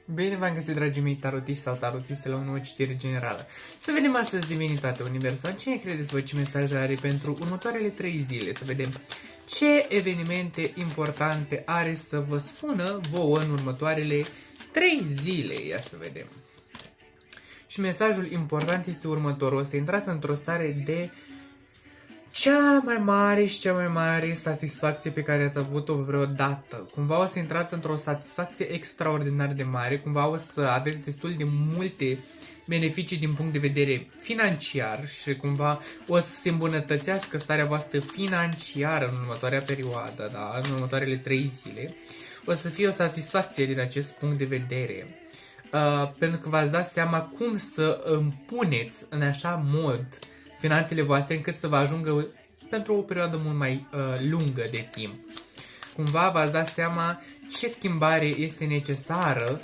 Bine v-am găsit, dragii mei tarotiști sau tarotiste, la o nouă citire generală. Să vedem astăzi Divinitatea Universală. Cine credeți voi ce mesaj are pentru următoarele 3 zile? Să vedem ce evenimente importante are să vă spună vouă în următoarele 3 zile. Ia să vedem. Și mesajul important este următorul. O să intrați într-o stare de cea mai mare și cea mai mare satisfacție pe care ați avut-o vreodată. Cumva o să intrați într-o satisfacție extraordinar de mare, cumva o să aveți destul de multe beneficii din punct de vedere financiar și cumva o să se îmbunătățească starea voastră financiară în următoarea perioadă, da? În următoarele 3 zile. O să fie o satisfacție din acest punct de vedere. Pentru că v-ați dat seama cum să împuneți în așa mod finanțele voastre încât să vă ajungă pentru o perioadă mult mai lungă de timp. Cumva v-ați dat seama ce schimbare este necesară